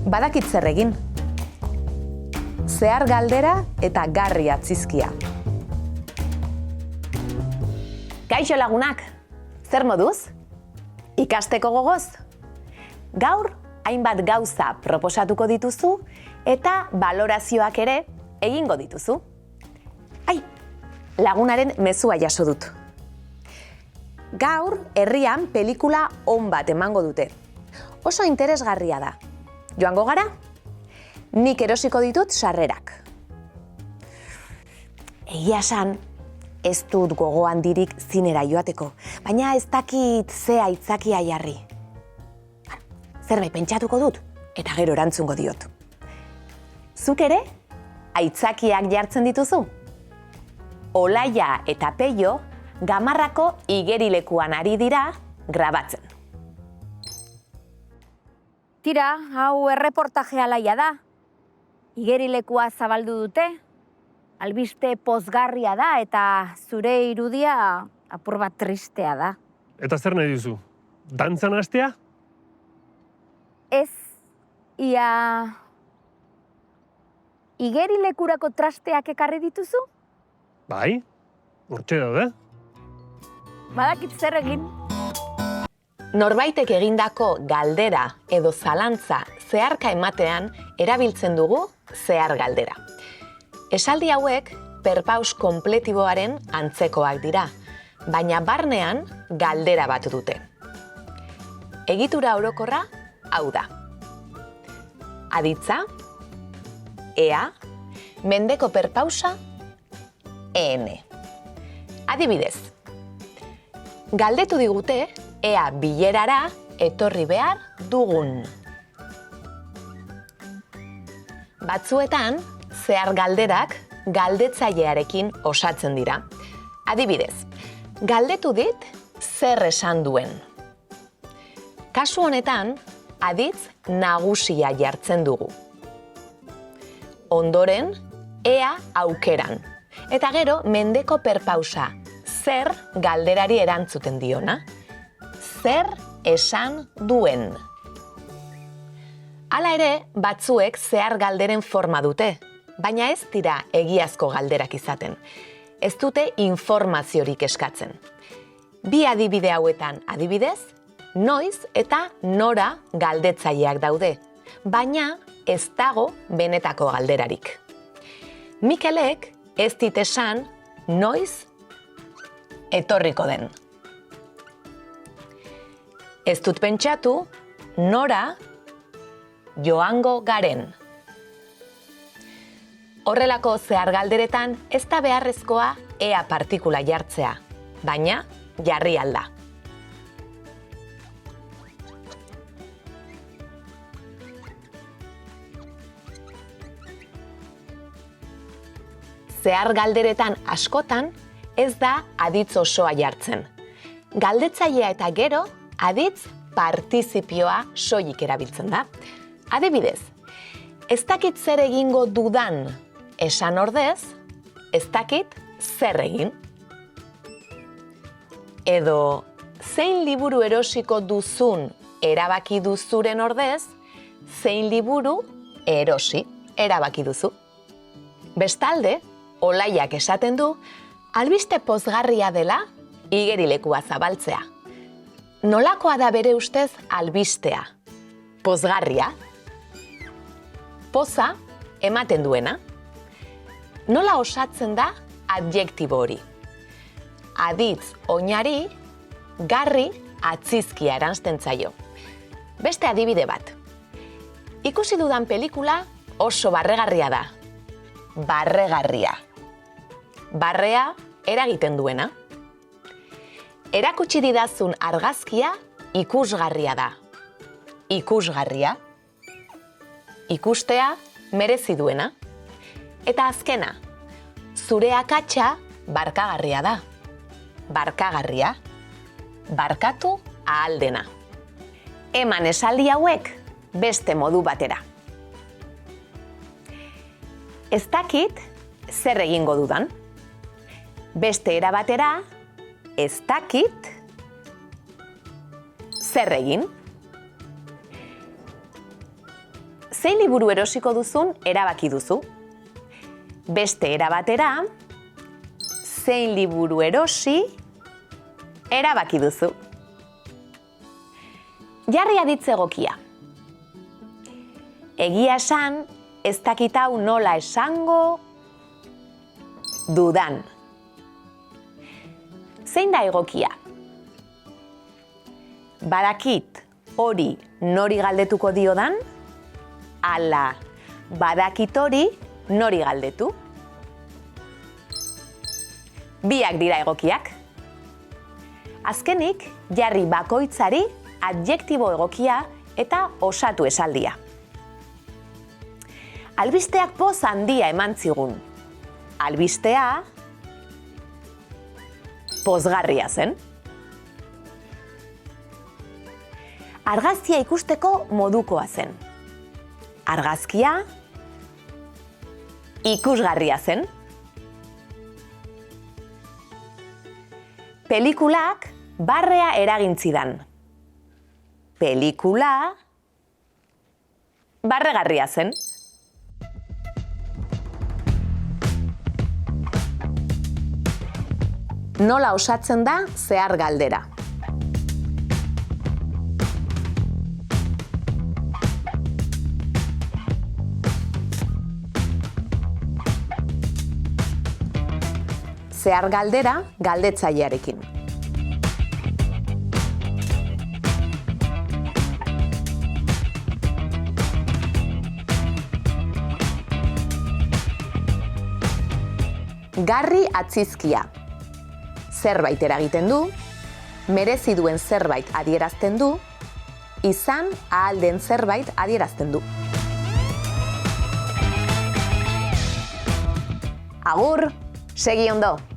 Badakit zer egin. Zehar galdera eta garri atzizkia. Kaixo lagunak, zer moduz? Ikasteko gogoz? Gaur, hainbat gauza proposatuko dituzu eta balorazioak ere egingo dituzu. Ai, lagunaren mezua jaso dut. Gaur, herrian pelikula on bat emango dute. Oso interesgarria da. Joango gara? Nik erosiko ditut sarrerak. Egia esan, ez dut gogo handirik zinera joateko, baina ez dakit ze aitzakia jarri. Zerbait pentsatuko dut, eta gero erantzungo diot. Zuk ere, aitzakiak jartzen dituzu? Olaia eta Peio Gamarrako igerilekuan ari dira grabatzen. Tira, hau erreportaje alaia da. Igerilekua zabaldu dute, albiste pozgarria da eta zure irudia apur bat tristea da. Eta zer nahi duzu? Dantzan hastea? Ez, ia... Igerilekurako trasteak ekarri dituzu? Bai, hortxe daude. Badakit zer egin. Norbaitek egindako galdera edo zalantza zeharka ematean erabiltzen dugu zehar galdera. Esaldi hauek perpaus konpletiboaren antzekoak dira, baina barnean galdera bat dute. Egitura orokorra hau da. Aditza, ea, mendeko perpausa, en. Adibidez, galdetu digute ea bilerara etorri behar dugun. Batzuetan, zehar galderak galdetzailearekin osatzen dira. Adibidez, galdetu dit zer esan duen. Kasu honetan, aditz nagusia jartzen dugu. Ondoren, ea aukeran. Eta gero, mendeko perpausa, zer galderari erantzuten diona. Zer esan duen. Hala ere, batzuek zehar galderen forma dute, baina ez dira egiazko galderak izaten. Ez dute informaziorik eskatzen. Bi adibide hauetan adibidez, noiz eta nora galdetzaileak daude, baina ez dago benetako galderarik. Mikelek ez dit esan noiz etorriko den. Ez dut pentsatu nora joango garen. Horrelako zehar galderetan ez da beharrezkoa ea partikula jartzea, baina jarri alda. Zehar galderetan askotan ez da aditz osoa jartzen. Galdetzailea eta gero aditz partizipioa soilik erabiltzen da. Adibidez, ez dakit zer egingo dudan esan ordez, ez dakit zer egin. Edo, zein liburu erosiko duzun erabaki duzuren ordez, zein liburu erosi erabaki duzu. Bestalde, Olaiak esaten du, albiste pozgarria dela igerilekua zabaltzea. Nolakoa da bere ustez albistea? Pozgarria? Poza ematen duena? Nola osatzen da adjektibo hori? Aditz oinari, garri atzizkia eranzten zaio. Beste adibide bat. Ikusi dudan pelikula oso barregarria da. Barregarria. Barrea eragiten duena. Erakutsi didazun argazkia ikusgarria da. Ikusgarria. Ikustea merezi duena. Eta azkena, zure akatsa barkagarria da. Barkagarria. Barkatu ahal dena. Eman esaldi hauek beste modu batera. Ez dakit zer egingo dudan. Beste era batera, ez dakit zer egin. zein liburu erosiko duzun erabaki duzu. Beste era batera, zein liburu erosi erabaki duzu. Jarri aditz egokia. Egia esan, ez dakit hau nola esango dudan. Zein da egokia? Badakit hori nori galdetuko diodan, ala badakit hori nori galdetu. Biak dira egokiak. Azkenik, jarri bakoitzari adjektibo egokia eta osatu esaldia. Albisteak poz handia eman zigun. Albistea pozgarria zen. Argazkia ikusteko modukoa zen. Argazkia ikusgarria zen. Pelikulak barrea eragintzidan. Pelikula barregarria zen. Nola osatzen da zehar galdera? Zehar galdera galdetzailearekin. Garri atzizkia. Zerbait eragiten du, merezi duen zerbait adierazten du, izan ahal den zerbait adierazten du. Agur, segi ondo!